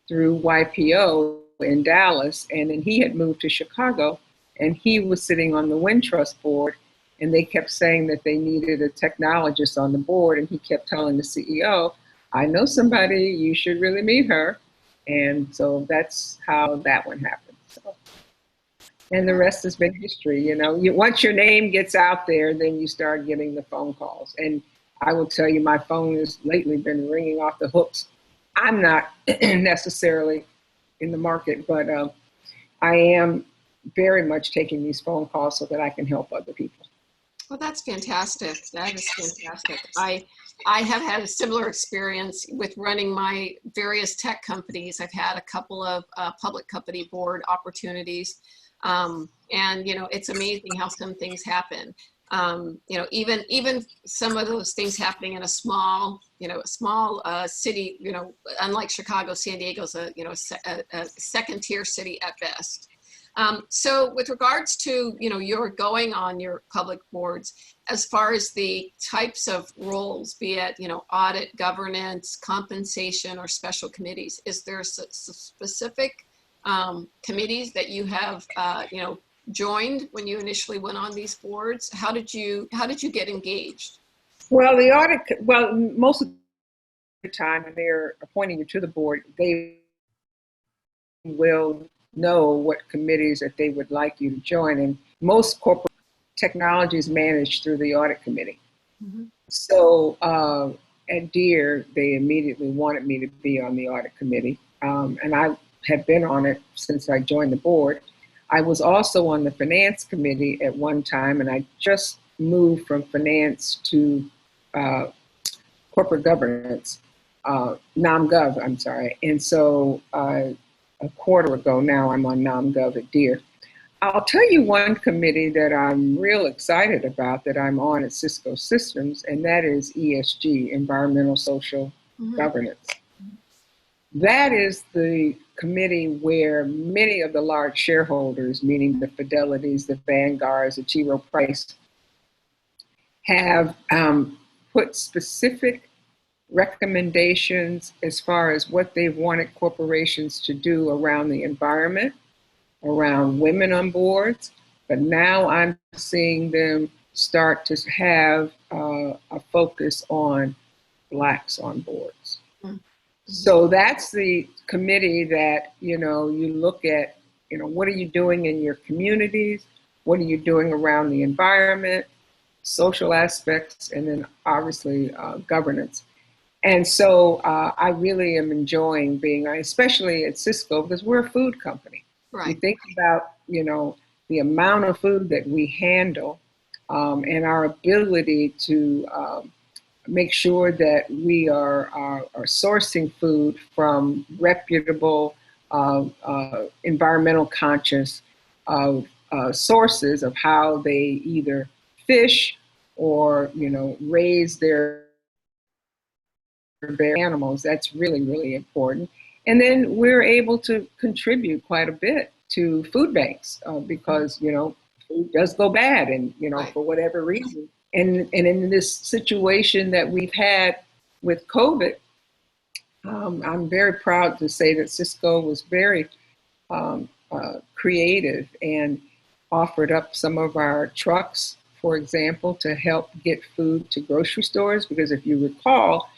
through YPO in Dallas, and then he had moved to Chicago, and he was sitting on the Wintrust board, and they kept saying that they needed a technologist on the board, and he kept telling the CEO, I know somebody, you should really meet her. And so that's how that one happened. So, and the rest has been history. Once your name gets out there, then you start getting the phone calls. And I will tell you, my phone has lately been ringing off the hooks. I'm not necessarily in the market, but I am very much taking these phone calls so that I can help other people. Well, that's fantastic. That is fantastic. I have had a similar experience with running my various tech companies. I've had a couple of public company board opportunities. And, it's amazing how some things happen. You know, even some of those things happening in a small, city, unlike Chicago, San Diego's a second tier city at best. So with regards to, you're going on your public boards, as far as the types of roles, be it, audit, governance, compensation, or special committees, is there specific committees that you have, joined when you initially went on these boards? How did you get engaged? Well, most of the time when they're appointing you to the board, they will know what committees that they would like you to join. And most corporate technology is managed through the audit committee. Mm-hmm. So at Deere, they immediately wanted me to be on the audit committee. And I have been on it since I joined the board. I was also on the finance committee at one time, and I just moved from finance to corporate governance, NomGov, I'm sorry. And so a quarter ago now, I'm on NomGov at Deere. I'll tell you one committee that I'm real excited about that I'm on at Cisco Systems, and that is ESG, Environmental Social Governance. That is the committee where many of the large shareholders, meaning the Fidelities, the Vanguards, the T. Rowe Price, have put specific recommendations as far as what they've wanted corporations to do around the environment, around women on boards. But now I'm seeing them start to have a focus on Blacks on boards. So that's the committee that, you look at, what are you doing in your communities? What are you doing around the environment, social aspects, and then obviously governance. And so I really am enjoying being, especially at Cisco, because we're a food company. Right. You think about, the amount of food that we handle and our ability to make sure that we are sourcing food from reputable, environmental conscious sources of how they either fish or, raise their animals. That's really, really important. And then we're able to contribute quite a bit to food banks because, food does go bad and, Right. for whatever reason. And in this situation that we've had with COVID, I'm very proud to say that Cisco was very creative and offered up some of our trucks, for example, to help get food to grocery stores. Because if you recall,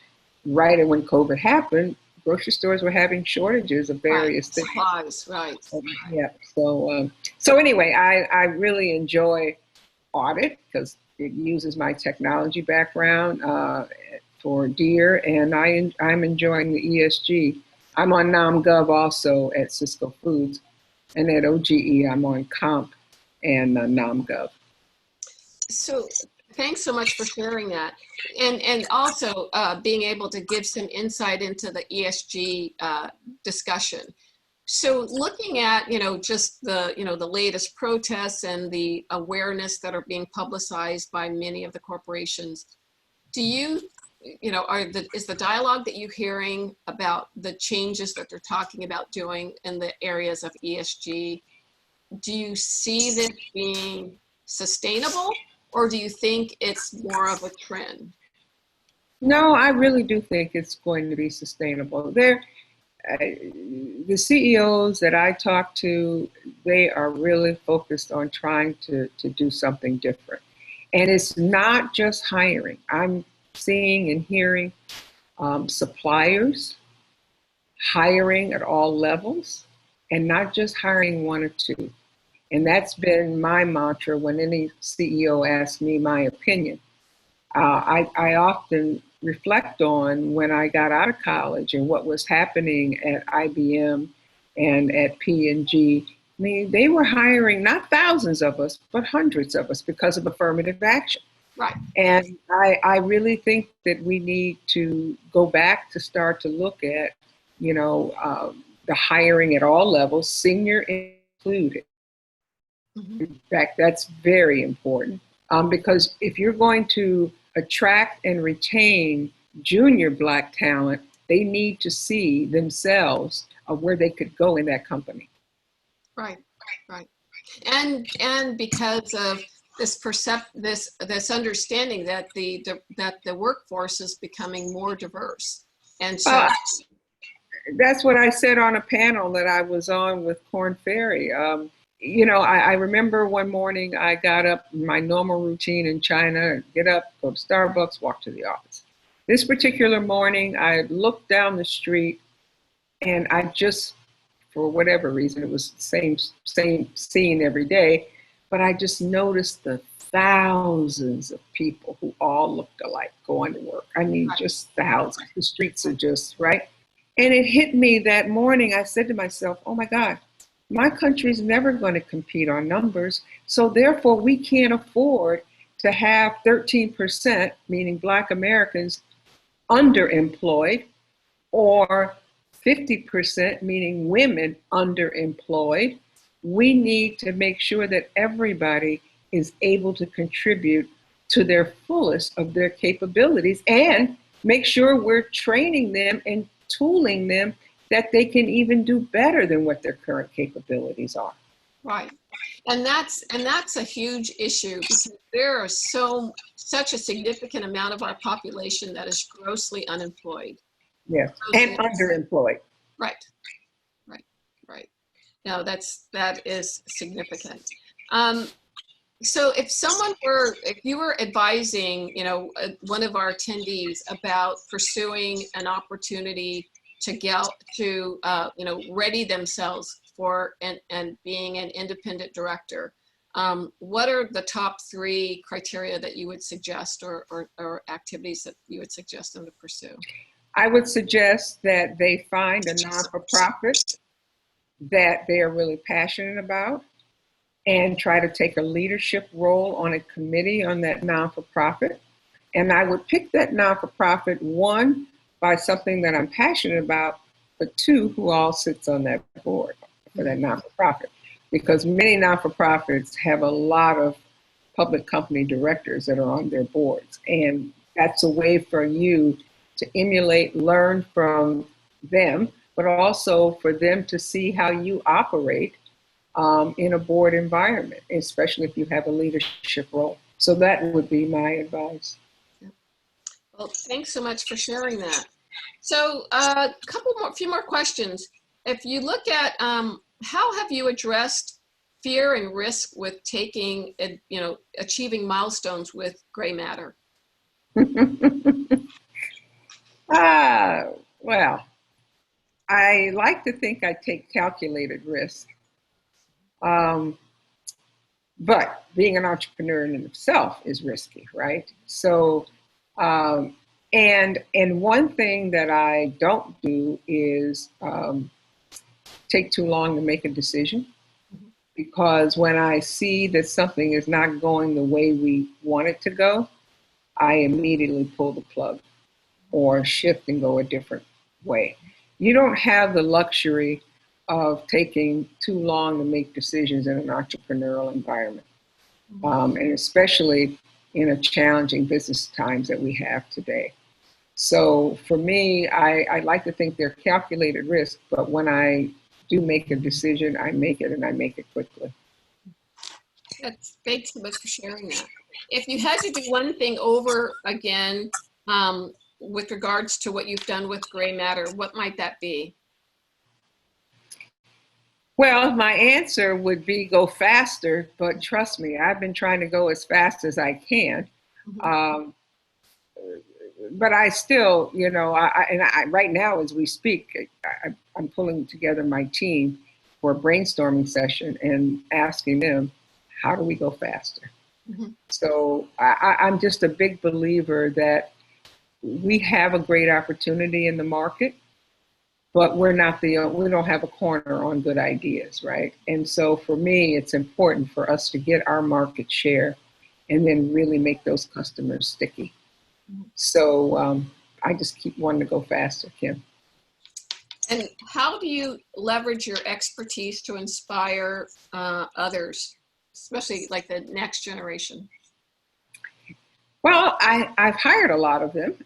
right when COVID happened, grocery stores were having shortages of various things. Supplies, right. Yeah. So anyway, I really enjoy audit because it uses my technology background for Deere, and I'm enjoying the ESG. I'm on NomGov also at Cisco Foods, and at OGE I'm on Comp and NomGov. So thanks so much for sharing that. And also being able to give some insight into the ESG discussion. So looking at, just the, the latest protests and the awareness that are being publicized by many of the corporations, do you, is the dialogue that you're hearing about the changes that they're talking about doing in the areas of ESG, do you see this being sustainable, or do you think it's more of a trend? No, I really do think it's going to be sustainable. The CEOs that I talk to, they are really focused on trying to do something different. And it's not just hiring. I'm seeing and hearing suppliers hiring at all levels and not just hiring one or two. And that's been my mantra when any CEO asks me my opinion. I often reflect on when I got out of college and what was happening at IBM and at P&G. I mean, they were hiring not thousands of us, but hundreds of us because of affirmative action. Right. And I really think that we need to go back to start to look at, the hiring at all levels, senior included. In fact, that's very important. Because if you're going to attract and retain junior Black talent, they need to see themselves of where they could go in that company. Right, right. And because of this understanding that the workforce is becoming more diverse. And so that's what I said on a panel that I was on with Korn Ferry. I remember one morning I got up, my normal routine in China, get up, go to Starbucks, walk to the office. This particular morning, I looked down the street and I just, for whatever reason, it was the same scene every day, but I just noticed the thousands of people who all looked alike going to work. I mean, just thousands. The streets are just, right? And it hit me that morning. I said to myself, oh my God, my country's never going to compete on numbers. So therefore, we can't afford to have 13%, meaning Black Americans, underemployed, or 50%, meaning women, underemployed. We need to make sure that everybody is able to contribute to their fullest of their capabilities and make sure we're training them and tooling them that they can even do better than what their current capabilities are. Right. And that's a huge issue because there are such a significant amount of our population that is grossly unemployed. Yes, and underemployed. Right. No, that is significant. So if you were advising, one of our attendees about pursuing an opportunity to get to, ready themselves for and being an independent director, what are the top 3 criteria that you would suggest or activities that you would suggest them to pursue? I would suggest that they find a non-for-profit that they are really passionate about and try to take a leadership role on a committee on that non-for-profit. And I would pick that non-for-profit, 1, by something that I'm passionate about, but 2, who all sits on that board for that non-for-profit. Because many non-for-profits have a lot of public company directors that are on their boards. And that's a way for you to emulate, learn from them, but also for them to see how you operate in a board environment, especially if you have a leadership role. So that would be my advice. Well, thanks so much for sharing that. So few more questions. If you look at how have you addressed fear and risk with achieving milestones with gray matter? Well, I like to think I take calculated risk. But being an entrepreneur in itself is risky, right? So, and one thing that I don't do is take too long to make a decision, because when I see that something is not going the way we want it to go, I immediately pull the plug or shift and go a different way. You don't have the luxury of taking too long to make decisions in an entrepreneurial environment, and especially in a challenging business times that we have today. So for me, I like to think they're calculated risk, but when I do make a decision, I make it and I make it quickly. Thanks so much for sharing that. If you had to do one thing over again with regards to what you've done with gray matter, what might that be? Well, my answer would be go faster, but trust me, I've been trying to go as fast as I can. But I still, right now as we speak, I'm pulling together my team for a brainstorming session and asking them, how do we go faster? So I'm just a big believer that we have a great opportunity in the market, but we don't have a corner on good ideas, right? And so for me, it's important for us to get our market share and then really make those customers sticky. So I just keep wanting to go faster, Kim. And how do you leverage your expertise to inspire others, especially like the next generation? Well, I've hired a lot of them.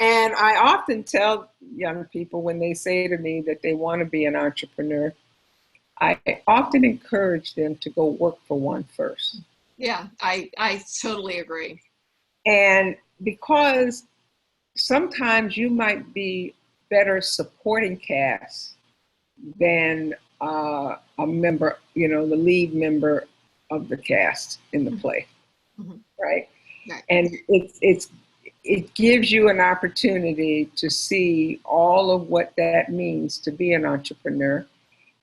And I often tell young people when they say to me that they want to be an entrepreneur, I often encourage them to go work for one first. Yeah, I totally agree. And because sometimes you might be better supporting cast than a member, the lead member of the cast in the play, Mhm. right? Right. And it gives you an opportunity to see all of what that means to be an entrepreneur.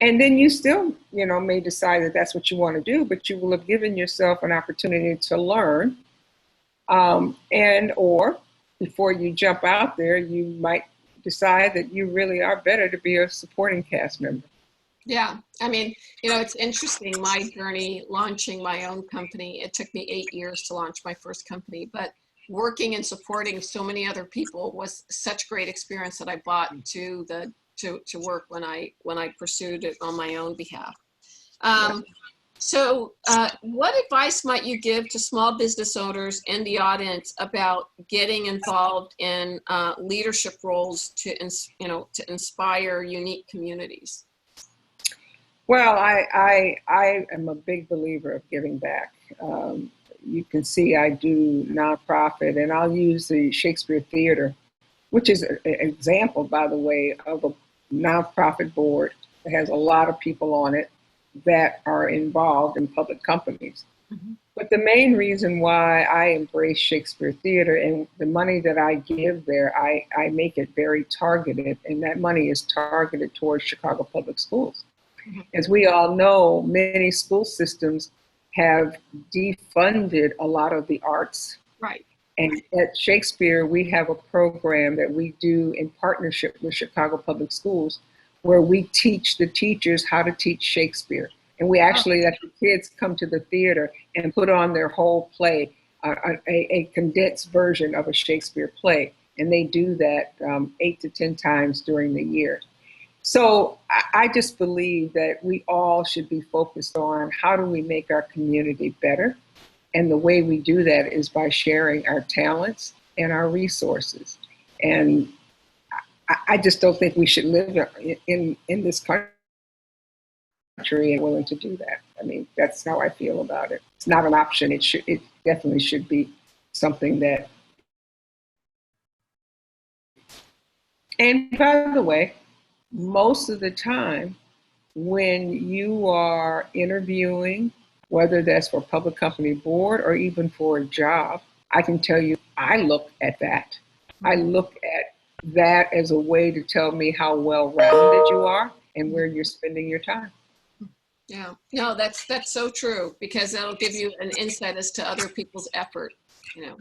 And then you still, may decide that that's what you want to do, but you will have given yourself an opportunity to learn. And or before you jump out there, you might decide that you really are better to be a supporting cast member. Yeah, I mean, it's interesting, my journey launching my own company. It took me 8 years to launch my first company, but working and supporting so many other people was such great experience that I brought to work when I pursued it on my own behalf. Yeah. So, what advice might you give to small business owners in the audience about getting involved in leadership roles to inspire unique communities? Well, I am a big believer of giving back. You can see I do nonprofit, and I'll use the Shakespeare Theater, which is an example, by the way, of a nonprofit board that has a lot of people on it that are involved in public companies. Mhm. But the main reason why I embrace Shakespeare Theater and the money that I give there, I make it very targeted, and that money is targeted towards Chicago Public Schools. Mhm. As we all know, many school systems have defunded a lot of the arts. Right. And at Shakespeare, we have a program that we do in partnership with Chicago Public Schools where we teach the teachers how to teach Shakespeare. And we Oh, actually let the kids come to the theater and put on their whole play, a condensed version of a Shakespeare play. And they do that 8 to 10 times during the year. So I just believe that we all should be focused on how do we make our community better. And the way we do that is by sharing our talents and our resources. And I just don't think we should live in this country and willing to do that. I mean, that's how I feel about it. It's not an option. It definitely should be something that. And by the way, most of the time, when you are interviewing, whether that's for public company board or even for a job, I can tell you, I look at that. I look at that as a way to tell me how well rounded you are and where you're spending your time. yeah. No, that's so true because that'll give you an insight as to other people's effort, you know.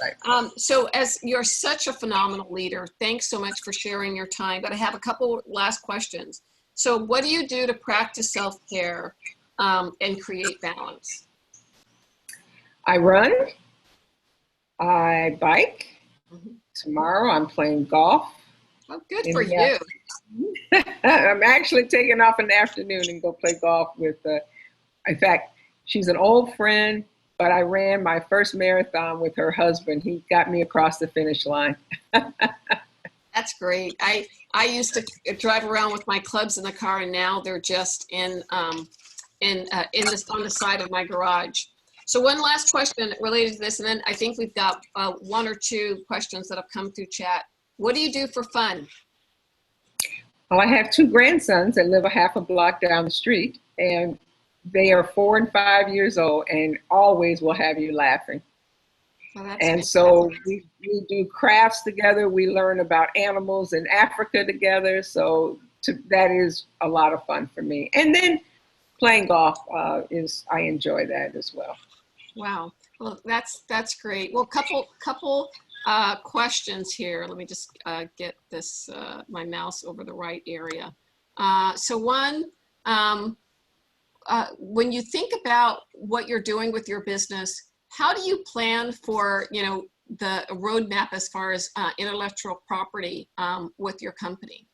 Right. So as you're such a phenomenal leader, thanks so much for sharing your time. But I have a couple last questions. So what do you do to practice self-care and create balance? I run, I bike. Mhm. Tomorrow I'm playing golf Oh, good in for the you. afternoon. I'm actually taking off in the afternoon and go play golf with, in fact, she's an old friend, but I ran my first marathon with her husband. He got me across the finish line. That's great. I used to drive around with my clubs in the car, and now they're just in this on the side of my garage. So one last question related to this, and then I think we've got one or two questions that have come through chat. What do you do for fun? Well, I have two grandsons that live a half a block down the street, and they are 4 and 5 years old and always will have you laughing. Oh, that's And fantastic. so we do crafts together. We learn about animals in Africa together. So that is a lot of fun for me. And then playing golf I enjoy that as well. Wow. Well, that's great. Well, couple questions here. Let me just get this my mouse over the right area. So one, when you think about what you're doing with your business, how do you plan for the roadmap as far as intellectual property with your company?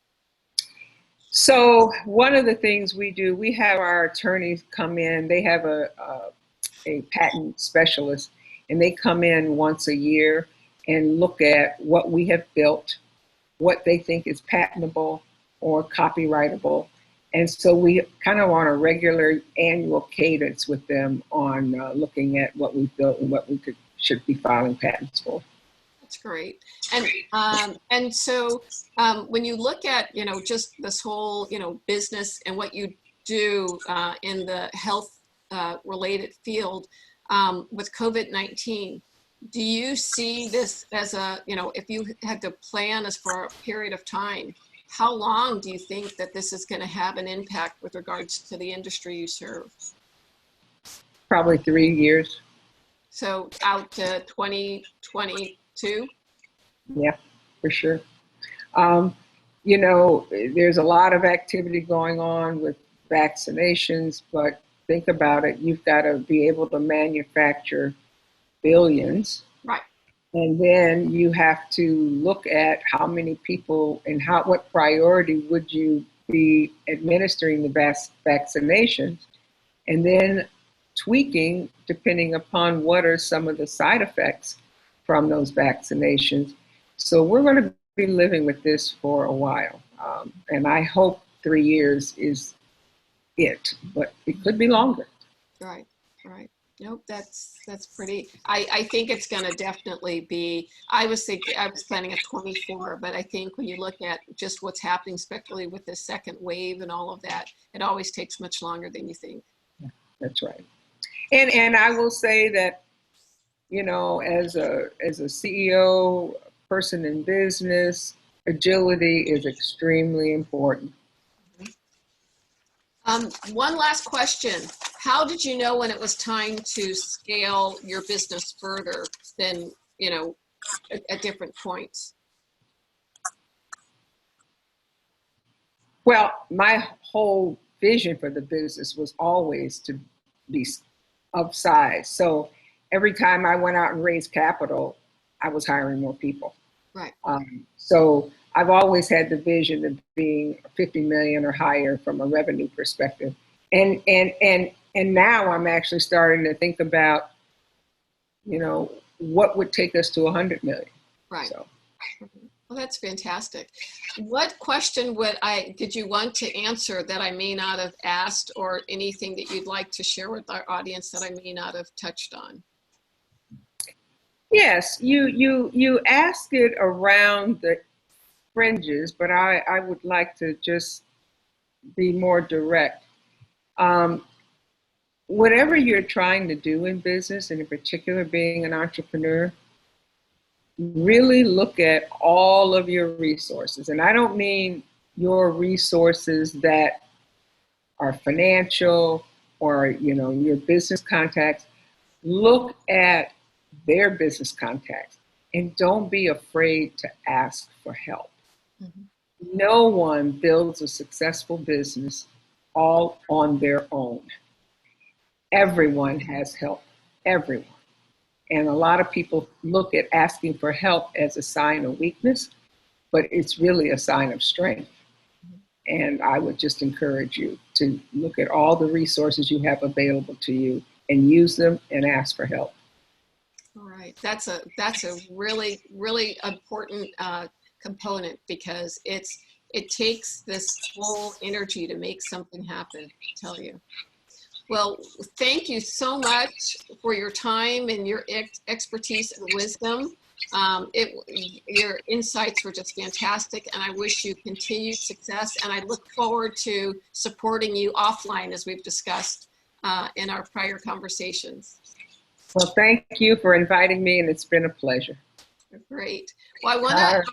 So one of the things we do, we have our attorneys come in. They have a patent specialist, and they come in once a year and look at what we have built, what they think is patentable or copyrightable. And so we kind of on a regular annual cadence with them on looking at what we've built and what we should be filing patents for. That's great. And so when you look at, just this whole, business and what you do in the health related field with COVID-19, do you see this as a, if you had to plan as for a period of time, how long do you think that this is going to have an impact with regards to the industry you serve? Probably 3 years. So out to 2022? Yeah, for sure. There's a lot of activity going on with vaccinations, but think about it. You've got to be able to manufacture billions. Right. And then you have to look at how many people and what priority would you be administering the vaccinations, and then tweaking depending upon what are some of the side effects from those vaccinations. So we're going to be living with this for a while. And I hope 3 years is it, but it could be longer. Right. Nope, that's pretty. I think it's going to definitely be. I was planning at 24, but I think when you look at just what's happening, especially with the second wave and all of that, it always takes much longer than you think. That's right. And I will say that, as a CEO, person in business, agility is extremely important. One last question. How did you know when it was time to scale your business further than, at different points? Well, my whole vision for the business was always to be of size. So every time I went out and raised capital, I was hiring more people. Right. So I've always had the vision of being 50 million or higher from a revenue perspective. And now I'm actually starting to think about, what would take us to 100 million. Right. So. Well, that's fantastic. What question did you want to answer that I may not have asked, or anything that you'd like to share with our audience that I may not have touched on? Yes, you ask it around the fringes, but I would like to just be more direct. Whatever you're trying to do in business, and in particular being an entrepreneur, really look at all of your resources. And I don't mean your resources that are financial or, your business contacts. Look at their business contacts and don't be afraid to ask for help. Mm-hmm. No one builds a successful business all on their own. Everyone has help, everyone. And a lot of people look at asking for help as a sign of weakness, but it's really a sign of strength. And I would just encourage you to look at all the resources you have available to you and use them and ask for help. All right. That's a really, really important component, because it takes this whole energy to make something happen, I tell you. Well, thank you so much for your time and your expertise and wisdom. Your insights were just fantastic, and I wish you continued success. And I look forward to supporting you offline, as we've discussed in our prior conversations. Well, thank you for inviting me, and it's been a pleasure. Great. Well, I want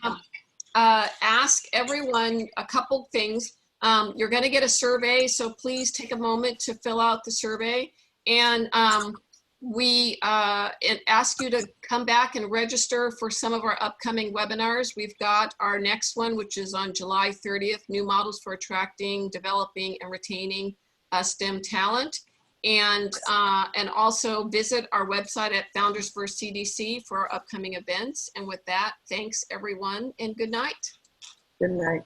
to ask everyone a couple things. You're going to get a survey, so please take a moment to fill out the survey. And we ask you to come back and register for some of our upcoming webinars. We've got our next one, which is on July 30th, New Models for Attracting, Developing, and Retaining STEM Talent. And also visit our website at Founders First CDC for our upcoming events. And with that, thanks everyone, and good night. Good night.